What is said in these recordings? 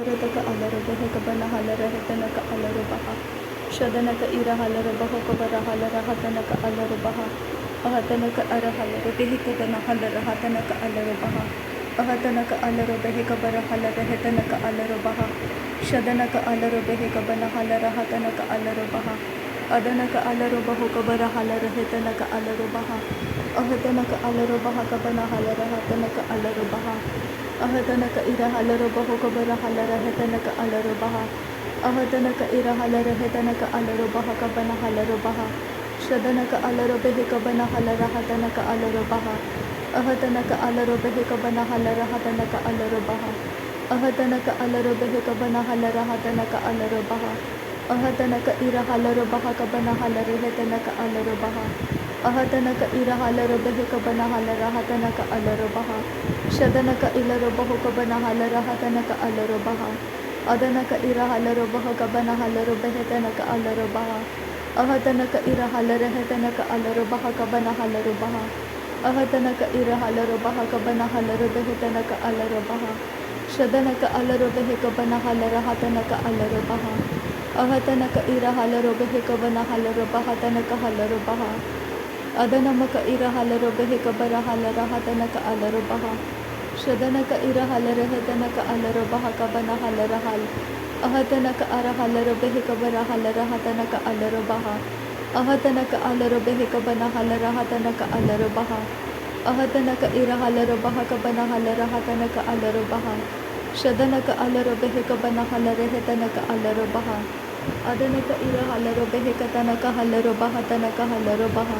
ಅರದಕ ಅಲರಬೆಹಕ ಬನ ಹಲರ ಹೆತನಕ ಅಲರುಬಹ ಶದನಕ ಇರ ಹಲರ ಬಹಕಬರ ಹಲರ ಹತನಕ ಅಲರುಬಹ ಅಹತನಕ ಅರ ಹಲರ ಬೆಹಿಕದನ ಹಲರ ಹತನಕ ಅಲರುಬಹ ಅಹತನಕ ಅಲರು ಬೆಹಿಕ ಬರ ಹಲರ ಹೆತನಕ ಅಲರುಬಹ ಶದನಕ ಅಲರು ಬೆಹಿಕ ಬನ ಹಲರ ಹತನಕ ಅಲರುಬಹ ಅದನಕ ಅಲರು ಬಹುಕಬರ ಹಲರ ಹೆತನಕ ಅಲರುಬಹ ಅಹತನಕ ಅಲರು ಬಹಕ ಬನ ಹಲರ ಹತನಕ ಅಲರುಬಹ ಅಹತನಕ ಇರ ಹಲರು ಬಹುಕಬರ ಹಲರ ಹೆತನಕ ಅಲರುಬಹ ಅಹತನಕ ಇರ ಹಲರ ಹೆತನಕ ಅಲರು ಬಹಕ ಬನ ಹಲರುಬಹ ಶದನಕ ಅಲರು ಬೆಹಿಕ ಬನ ಹಲರ ಹತನಕ ಅಲರುಬಹ ಅಹತನಕ ಅಲರು ಬೆಹಿಕ ಬನ ಹಲರ ಹತನಕ ಅಲರುಬಹ ಅಹತನಕ ಅಲರು ಬೆಹಿಕ ಬನ ಹಲರ ಹತನಕ ಅಲರುಬಹ ಅಹತನಕ ಇರ ಹಲರು ಬಹಕ ಬನ ಹಲರ ಹೆತನಕ ಅಲರುಬಹ ಅಹತನಕ ಇರ ಹಲರು ಬೆಹಿಕ ಬನ ಹಲರ ಹತನಕ ಅಲರುಬಹ ಶದನಕ ಇಲರು ಬಹುಕ ಬನ ಹಲರ ಹತನಕ ಅಲರುಬಹ ಅದನಕ ಇರ ಹಲರು ಬಹುಕ ಬನ ಹಲರು ಬೆಹತನಕ ಅಲರುಬಹ ಅಹತನಕ ಇರ ಹಲರ ಹೆತನಕ ಅಲರು ಬಹಕ ಬನ ಹಲರುಬಹ ಅಹತನಕ ಇರ ಹಲರು ಬಹಕ ಬನ ಹಲರು ಬೆಹತನಕ ಅಲರುಬಹ ಶದನಕ ಅಲರು ಬೆಹಿಕ ಬನ ಹಲರ ಹತನಕ ಅಲರುಬಹ ಅಹತನಕ ಇರ ಹಲರು ಬೆಹಿಕ ಬನ ಹಲರು ಬಹತನಕ ಹಲರುಬಹ ಅದನಮಕ ಇರ ಹಲರು ಬೆಹಿಕ ಬರ ಹಲರ ಹತನಕ ಅಲರುಬಹ ಶದನಕ ಇರ ಹಲರ ಹೆತನಕ ಅಲರು ಬಹಕ ಬನ ಹಲರ ಹಲ್ ಅಹತನಕ ಅರ ಹಲರು ಬೆಹಿಕ ಬರ ಹಲರ ಹತನಕ ಅಲರುಬಹ ಅಹತನಕ ಅಲರು ಬೆಹಿಕ ಬನ ಹಲರ ಹತನಕ ಅಲರುಬಹ ಅಹತನಕ ಇರ ಹಲರು ಬಹಕ ಬನ ಹಲರ ಹತನಕ ಅಲರುಬಹ ಶದನಕ ಅಲರು ಬೆಹಿಕ ಬನ ಹಲರ ಹೆತನಕ ಅಲರುಬಹ ಅದನಕ ಇರ ಹಲರು ಬೆಹಿಕ ತನಕ ಹಲರು ಬಹತನಕ ಹಲರುಬಹ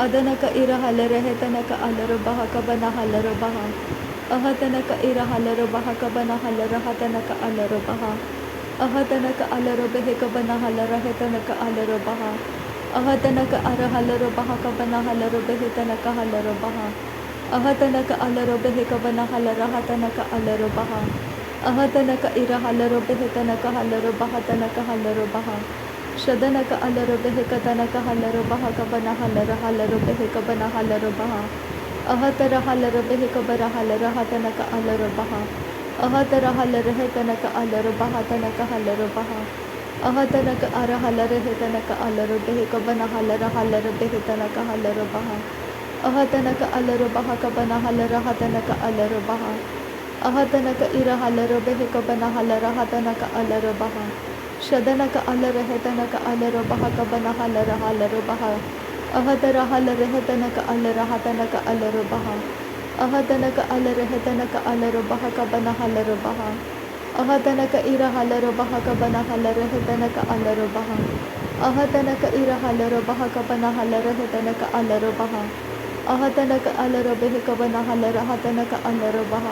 ಅದನಕ ಇರ ಹಲರ ಹೆತನಕ ಅಲರು ಬಹಕ ಬನ ಹಲರುಬಹ ಅಹತನಕ ಇರ ಹಲರು ಬಹಕ ಬನ ಹಲರ ಹತನಕ ಅಲರುಬಹ ಅಹತನಕ ಅಲರು ಬೆಹಿಕ ಬನ ಹಲರ ಹೆತನಕ ಅಲರುಬಹ ಅಹತನಕ ಅರ ಹಲರು ಬಹಕ ಬನ ಹಲರು ಬೆಹಿತನಕ ಹಲರುಬಹ ಅಹತನಕ ಅಲರು ಬೆಹಿಕ ಬನ ಹಲರ ಹತನಕ ಅಲರುಬಹ ಅಹತನಕ ಇರ ಹಲರು ಬೆಹಿತನಕ ಹಲರು ಬಹತನಕ ಹಲರುಬಹ ಶದನಕ ಅಲರು ಬೆಹಿಕ ತನಕ ಹಲರು ಬಹಕ ಬನ ಹಲರ ಹಲರು ಬೆಹಿಕ ಬನ ಹಲರುಬಹ ಅಹತರ ಹಲರು ಬೆಹಿಕ ಬರ ಹಲರ ಹತನಕ ಅಲರುಬಹ ಅಹತರ ಹಲರ ಹೆತನಕ ಅಲರು ಬಹತನಕ ಹಲರುಬಹ ಅಹತನಕ ಅರ ಹಲರ ಹೆತನಕ ಅಲರು ಬೆಹಿಕ ಬನ ಹಲರ ಹಲರು ಬೆಹಿತನಕ ಹಲರುಬಹ ಅಹತನಕ ಅಲರು ಬಹಕ ಬನ ಹಲರ ಹತನಕ ಅಲರುಬಹ ಅಹತನಕ ಇರ ಹಲರು ಬೆಹಿಕ ಬನ ಹಲರ ಹತನಕ ಅಲರುಬಹ ಶದನಕ ಅಲರ ಹೆತನಕ ಅಲರು ಬಹಕ ಬನ ಹಲರ ಹಲರುಬಹ ಅಹತರ ಹಲರ ಹೆತನಕ ಅಲರ ಹತನಕ ಅಲರುಬಹ ಅಹತನಕ ಅಲರ ಹೆತನಕ ಅಲರು ಬಹಕ ಬನ ಹಲರುಬಹ ಅಹತನಕ ಇರ ಹಲರು ಬಹಕ ಬನ ಹಲರ ಹೆತನಕ ಅಲರುಬಹ ಅಹತನಕ ಇರ ಹಲರು ಬಹಕ ಬನ ಹಲರ ಹೆತನಕ ಅಲರುಬಹ ಅಹತನಕ ಅಲರು ಬೆಹಿಕ ಬನ ಹಲರ ಹತನಕ ಅಲರುಬಹ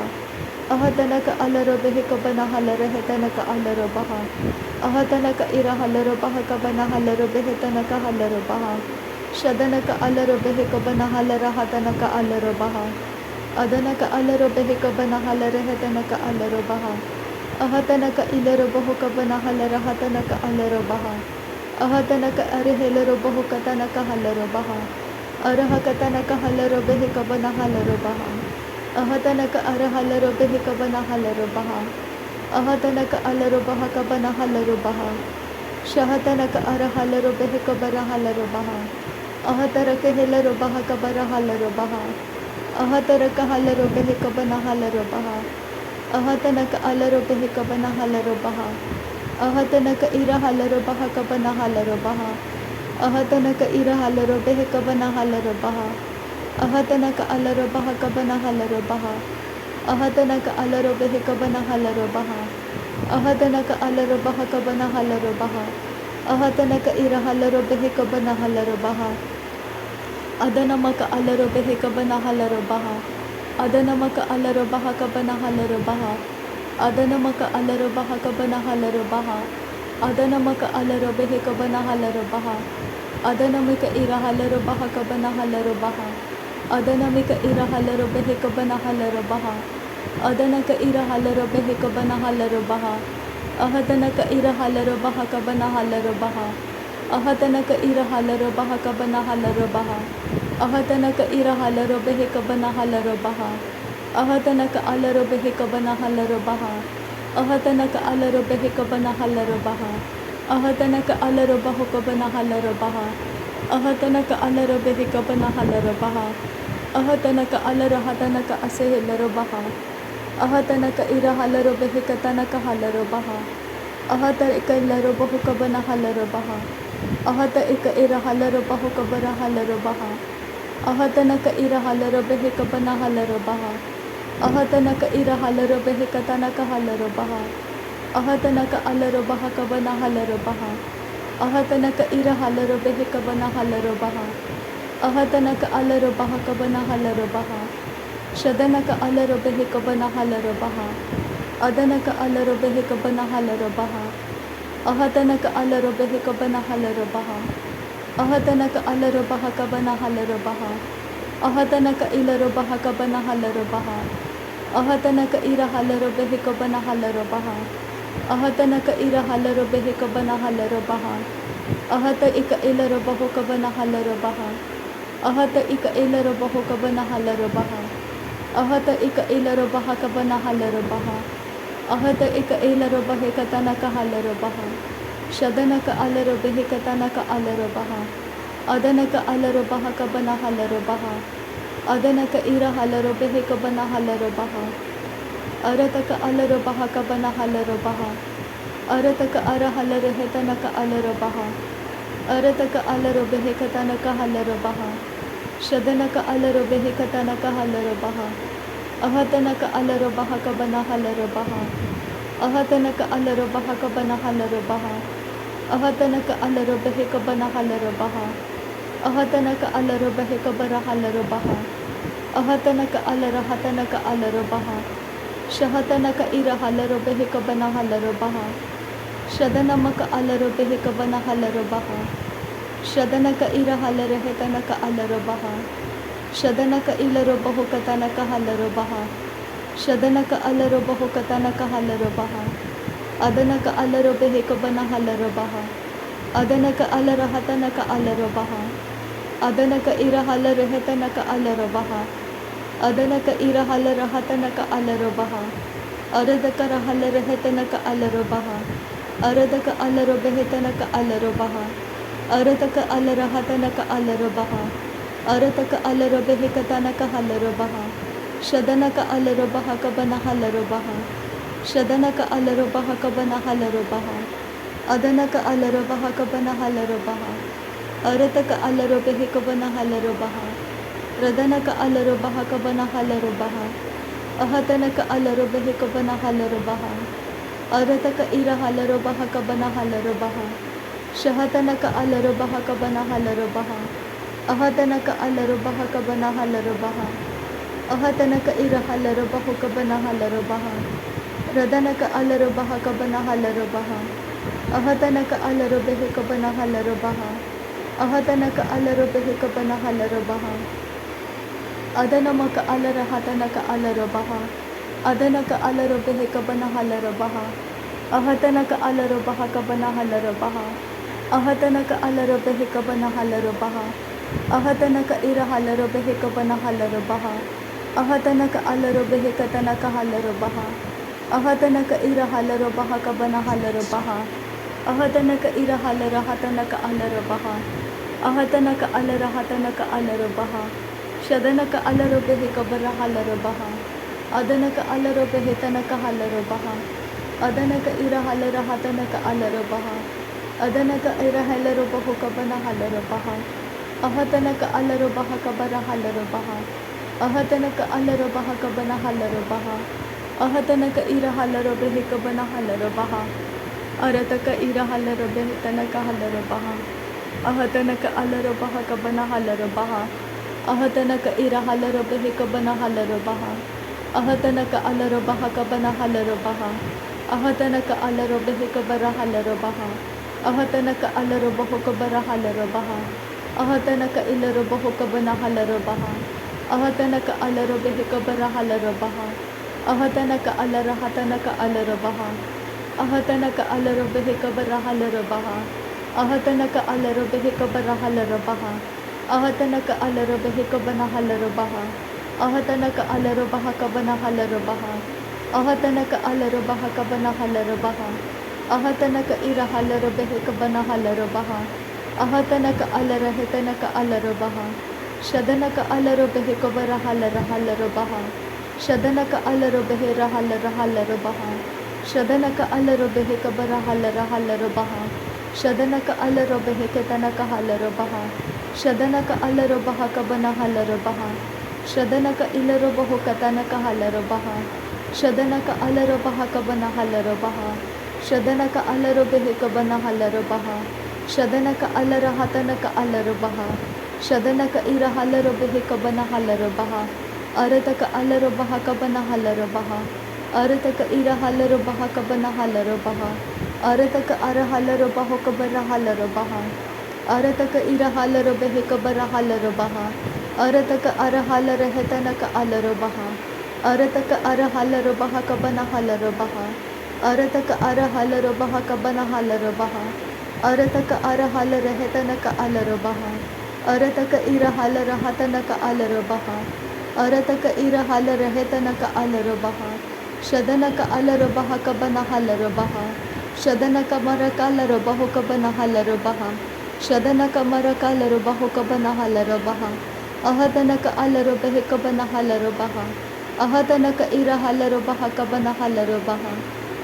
ಅಹತನಕ ಅಲರು ಬೆಹಿಕ ಬನ ಹಲರ ಹೆತನಕ ಅಲರುಬಹ ಅಹತನಕ ಇರ ಹಲರು ಬಹಕ ಬನ ಹಲರು ಬೆಹಿತನಕ ಹಲರುಬಹ ಶದನಕ ಅಲರು ಬೆಹಿಕ ಬನ ಹಲರ ಹತನಕ ಅಲರುಬಹ ಅದನಕ ಅಲರು ಬೆಹಿಕ ಬನ ಹಲರ ಹೆತನಕ ಅಲರುಬಹ ಅಹತನಕ ಇಲರು ಬಹುಕ ಬನ ಹಲರ ಹತನಕ ಅಲರುಬಹ ಅಹತನಕ ಅರೆಹೆಲರು ಬಹುಕ ತನಕ ಹಲರುಬಹ ಅರಹಕ ತನಕ ಹಲರು ಬೆಹಿಕ ಬನ ಹಲರುಬಹ ಅಹತನಕ ಅರ ಹಲರು ಬೆಹಿಕ ಬನ ಹಲರುಬಹ ಅಹತನಕ ಅಲರು ಬಹಕ ಬನ ಹಲರುಬಹ ಶಹತನಕ ಅರ ಹಲರು ಬೆಹಿಕ ಬರ ಹಲರುಬಹ ಅಹತರಕ ಹೆಲರು ಬಹಕ ಬರ ಹಲರುಬಹ ಅಹತರಕ ಹಲರು ಬೆಹಿಕ ಬನ ಹಲರುಬಹ ಅಹತನಕ ಅಲರು ಬೆಹಿಕ ಬನ ಹಲರುಬಹ ಅಹತನಕ ಇರ ಹಲರು ಬಹಕ ಬನ ಹಲರುಬಹ ಅಹತನಕ ಇರ ಹಲರು ಬೆಹಿಕ ಬನ ಹಲರುಬಹ ಅಹತನಕ ಅಲರು ಬಹಕ ಬನ ಹಲರುಬಹ ಅಹತನಕ ಅಲರು ಬೆಹಿಕ ಬನ ಹಲರುಬಹ ಅಹತನಕ ಅಲರು ಬಹಕ ಬನ ಹಲರುಬಹ ಅಹತನಕ ಇರ ಹಲರು ಬೆಹಿಕ ಬನ ಹಲರುಬಹ ಅದನಮಕ ಅಲರು ಬೆಹಿಕ ಬನ ಹಲರುಬಹ ಅದನಮಕ ಅಲರು ಬಹಕ ಬನ ಹಲರುಬಹ ಅದನಮಕ ಅಲರು ಬಹಕ ಬನ ಹಲರುಬಹ ಅದನಮಕ ಅಲರು ಬೆಹಿಕ ಬನ ಹಲರುಬಹ ಅದನಮಿಕ ಇರ ಹಲರು ಬಹಕ ಬನ ಹಲರುಬಹ ಅದನಮಿಕ ಇರ ಹಲರು ಬೆಹಿಕ ಬನ ಹಲರುಬಹ ಅದನಕ ಇರ ಹಲರು ಬೆಹಿಕ ಬನ ಹಲರುಬಹ ಅಹತನಕ ಇರ ಹಲರು ಬಹಕ ಬನ ಹಲರುಬಹ ಅಹತನಕ ಇರ ಹಲರು ಬಹಕ ಬನ ಹಲರುಬಹ ಅಹತನಕ ಇರ ಹಲರು ಬೆಹಿಕ ಬನ ಹಲರುಬಹ ಅಹತನಕ ಅಲರು ಬೆಹಿಕ ಬನ ಹಲರುಬಹ Ahatanaka alaro behekabana halaro baha. Ahatanaka alaro bahokabana halaro baha. Ahatanaka alaro behekabana halaro baha. Ahatanaka alaro hatanaka asehilaro baha. Ahatanaka ira halaro behekatanaka halaro baha. Ahata ika ilaro bahokabana halaro baha. Ahata ika ira halaro bahokabara halaro baha. Ahatanaka ira halaro behekabana halaro baha. Ahatanaka ira halaro behekatanaka halaro baha. Ahatanaka alaro bahakabana halaro baha. Ahatanaka ira halaro behekabana halaro baha. Ahatanaka alaro bahakabana halaro baha. Shadanaka alaro behekabana halaro baha. Adanaka alaro behekabana halaro baha. Ahatanaka alaro behekabana halaro baha. Ahatanaka alaro bahakabana halaro baha. Ahatanaka ilaro bahakabana halaro baha. Ahatanaka ira halaro behekabana halaro baha. Ahatanaka ira halaro behekabana halaro baha. Ahata ika ilaro bahokabana halaro baha. Ahata ika ilaro bahokabana halaro baha. Ahata ika ilaro bahakabana halaro baha. Ahata ika ilaro bahekatanaka halaro baha. Shadanaka alaro behekatanaka alaro baha. Adanaka alaro bahakabana halaro baha. Adanaka ira halaro behekabana halaro baha. Arataka alaro bahakabana halaro baha. Arataka ara halaro hetanaka alaro baha. Arataka alaro behekatanaka halaro baha. Shadanaka alaro behekatanaka halaro baha. Ahatanaka alaro bahakabana halaro baha. Ahatanaka alaro bahakabana halaro baha. Ahatanaka alaro behekabana halaro baha. Ahatanaka alaro behekabara halaro baha. Ahatanaka alaro hatanaka alaro baha. Shahatanaka ira halaro behekabana halaro baha. Shadanamaka alaro behekabana halaro baha. Shadanaka ira halaro hetanaka alaro baha. Shadanaka ilaro bahokatanaka halaro baha. Shadanaka alaro bahokatanaka halaro baha. Adanaka alaro behekabana halaro baha. Adanaka alaro hatanaka alaro baha. Adanaka ira halaro hetanaka alaro baha. Adanaka ira halaro hatanaka alaro baha. Aradaka halaro hetanaka alaro baha. Aradaka alaro behetanaka alaro baha. Aradaka alaro hatanaka alaro baha. Arataka alaro behekatanaka halaro baha. Shadanaka alaro bahakabana halaro baha. Shadanaka alaro bahakabana halaro baha. Adanaka alaro bahakabana halaro baha. Arataka alaro behekabana halaro baha. Radanaka alaro bahakabana halaro baha. Ahatanaka alaro behekabana halaro baha. Arataka ira halaro bahakabana halaro baha. Shahatanaka alaro bahakabana halaro baha. Ahatanaka alaro bahakabana halaro baha. Ahatanaka ira halaro bahakabana halaro baha. Radanaka alaro bahakabana halaro baha. Ahatanaka alaro behekabana halaro baha. Ahatanaka alaro behekabana halaro baha. Adanamaka alara hatanaka alaro baha. Adanaka alaro behekabana halaro baha. Ahatanaka alaro bahakabana halaro baha. Ahatanaka alaro behekabana halaro baha. Ahatanaka ira halaro behekabana halaro baha. Ahatanaka alaro behekatanaka halaro baha. Ahatanaka ira halaro bahakabana halaro baha. Ahatanaka ira halaro hatanaka alaro baha. Ahatanaka alaro hatanaka alaro baha. Shadanaka alaro behekabara halaro baha. Adanaka alaro behetanaka halaro baha. Adanaka ira halaro hatanaka alaro baha. Adanaka ira halaro bahukabana halaro baha. Ahatanaka alaro bahakabara halaro baha. Ahatanaka alaro bahakabana halaro baha. Ahatanaka ira halaro behekabana halaro baha. Arataka ira halaro behetanaka halaro baha. Ahatanaka alaro bahakabana halaro baha. Ahatanaka ira halaro behekabana halaro baha. Ahatanaka alaro bahakabana halaro baha. Ahatanaka alaro behekabara halaro baha. Ahatanaka alaro bahukabara halaro baha. Ahatanaka ilaro bahukabana halaro baha. Ahatanaka alaro behekabara halaro baha. Ahatanaka alaro hatanaka alaro baha. Ahatanaka alaro behekabara halaro baha. Ahatanaka alaro behekabara halaro baha. Ahatanaka alaro behekabana halaro baha. Ahatanaka alaro bahakabana halaro baha. Ahatanaka alarabaha kabana halarabaha. Ahatanaka ira halarabehe kabana halarabaha. Ahatanaka alarahetanaka alarabaha. Shadanaka alarabehe kabara halarabaha. Shadanaka alarabehe rahalarabaha. Shadanaka alarabehe kabara halarabaha. Shadanaka alarabehe ketanaka halarabaha. Shadanaka alarabaha kabana halarabaha. Shadanaka ilarabaho katanaka halarabaha. Shadanaka alarabaha kabana halarabaha. Shadanaka alarabehe kabana halarabaha. Shadanaka alarahatanaka alarabaha. Shadanaka ira halarabehe kabana halarabaha. Arataka alarabaha kabana halarabaha. Arataka ira halarabaha kabana halarabaha. Arataka ara halarabaho kabara halarabaha. Arataka ira halarabehe kabara halarabaha. Arataka ara halarahetanaka alarabaha. Arataka ara halarabaha kabana halarabaha. Arataka ara halarabaha kabana halarabaha. Arataka ara halarahetanaka alarabaha. Arataka ira halarahatanaka alarabaha. Arataka ira halarahetanaka alarabaha. Shadanaka alarabaha kabana halarabaha. Shadanaka marakalarabaho kabana halarabaha. Shadanaka marakalarabaho kabana halarabaha. Ahatanaka alarabehe kabana halarabaha. Ahatanaka ira halarabaha kabana halarabaha.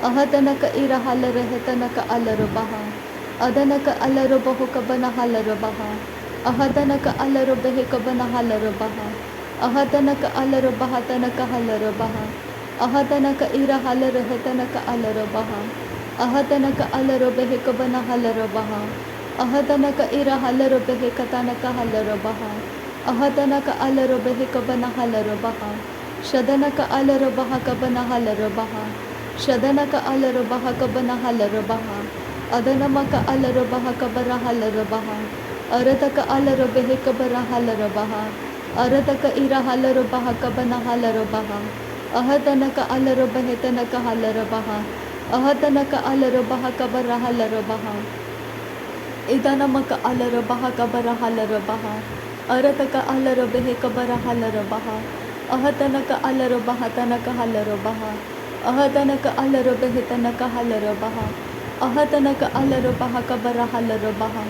Ahatanaka ira halarahetanaka alarabaha. Adanaka alarabaho kabana halarabaha. Ahatanaka alarabehe kabana halarabaha. Ahatanaka alarabahatanaka halarabaha. Ahatanaka ira halarahetanaka alarabaha. Ahatanaka alarabehe kabana halarabaha. Ahatanaka ira halarabehe katanaka halarabaha. Ahatanaka alarabehe kabana halarabaha. Shadanaka alarabaha kabana halarabaha. Shadanaka alarabaha kabana halarabaha. Adanamaka alarabaha kabara halarabaha. Arataka alarabehe kabara halarabaha. Arataka ira halarabaha kabana halarabaha. Ahatanaka alarabehe tanaka halarabaha. Ahatanaka alarabaha kabara halarabaha. Idanamaka alarabaha kabara halarabaha. Arataka alarabehe kabara halarabaha. Ahatanaka alarabaha tanaka halarabaha. Ahatanaka alarabehe tanaka halarabaha. Ahatanaka alarabaha kabara halarabaha.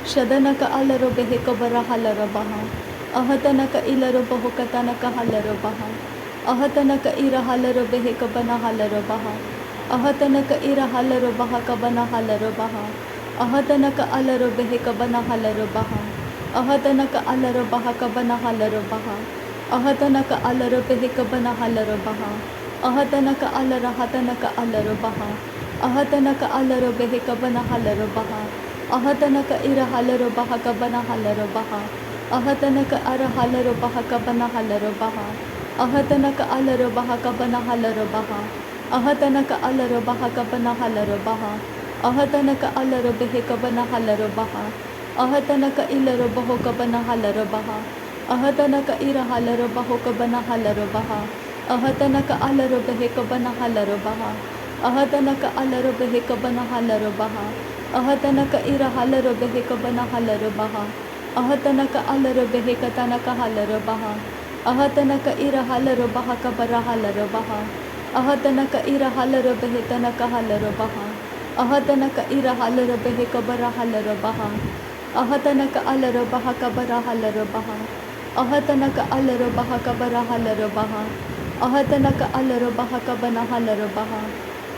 Shadanaka alarabehe kabara halarabaha. Ahatanaka ilarabaho katanaka halarabaha. Ahatanaka ira halarabehe kabana halarabaha. Ahatanaka ira halarabaha kabana halarabaha. Ahatanaka alarabehe kabana halarabaha. Ahatanaka alarabaha kabana halarabaha. Ahatanaka alarabehe kabana halarabaha. Ahatanaka alarahatanaka alarabaha. Ahatanaka alarabehe kabana halarabaha. Ahatanaka ira halarabaha kabana halarabaha. Ahatanaka ara halarabaha kabana halarabaha. Ahatanaka alarabaha kabana halarabaha. Ahatanaka alarabaha kabana halarabaha. Ahatanaka alarabehe kabana halarabaha. Ahatanaka ilarabaho kabana halarabaha. Ahatanaka ira halarabaho kabana halarabaha. Ahatanaka alarabehe kabana halarabaha. Ahatanaka alarabehe kabana halarabaha. Ahatanaka ira halarabehe kabana halarabaha. Ahatanaka alarabehe katanaka halarabaha. Ahatanaka ira halarabaha kabara halarabaha. Ahatanaka ira halarabehe tanaka halarabaha. Ahatanaka ira halarabehe kabara halarabaha. Ahatanaka alarabaha kabara halarabaha. Ahatanaka alarabaha kabara halarabaha. Ahatanaka alarabaha kabana halarabaha.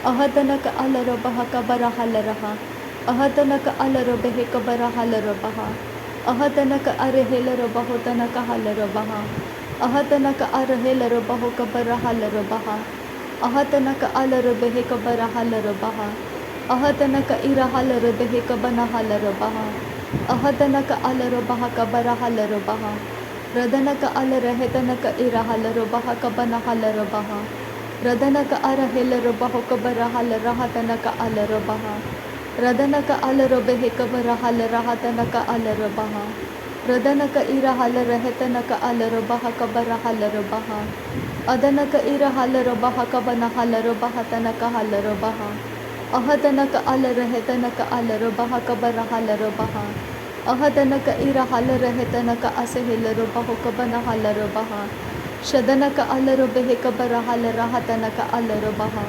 Ahatanaka alarabaha kabara halaraha. Ahatanaka alarabehe kabara halarabaha. Ahatanaka arehelarabaho tanaka halarabaha. Ahatanaka arehelarabaho kabara halarabaha. Ahatanaka alarabehe kabara halarabaha. Ahatanaka ira halarabehe kabana halarabaha. Ahatanaka alarabaha kabara halarabaha. Radanaka alarahetanaka ira halarabaha kabana halarabaha. Radanaka arahelarabaho kabara halarahatanaka alarabaha. Radanaka alarabehe kabara halarahatanaka alarabaha. Radanaka ira halarahetanaka alarabaha kabara halarabaha. Adanaka ira halarabaha kabana halarabaha tanaka halarabaha. Ahatanaka alarahetanaka alarabaha kabara halarabaha. Ahatanaka ira halarahetanaka asehilarabaho kabana halarabaha. शदनक अलरो बेहक बरहल रहतनक अलरो बहा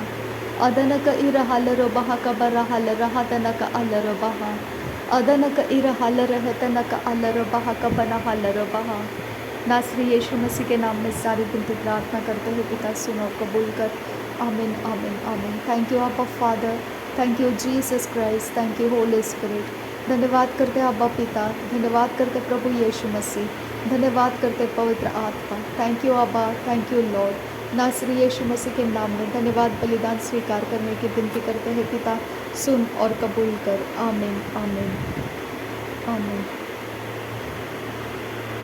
अदनक इरहल बहा कबरहल रहतनक अलरो बहा अदनक इरहल रहतनक अलरो बहा कबनहल बहा। नासरी यीशु मसीह के नाम में सारी विनती प्रार्थना करते हैं पिता, सुनो और कबूल कर। आमीन आमीन आमीन। थैंक यू अब्बा father, thank you Jesus Christ, thank you Holi spirit. धन्यवाद करते अब्बा पिता, धन्यवाद करते प्रभु यीशु मसीह, धन्यवाद करते पवित्र आत्मा। थैंक यू अब्बा, थैंक यू लॉर्ड। नासरी यीशु मसीह के नाम में धन्यवाद बलिदान स्वीकार करने की विनती करते हैं पिता, सुन और कबूल कर। आमीन आमीन आमीन।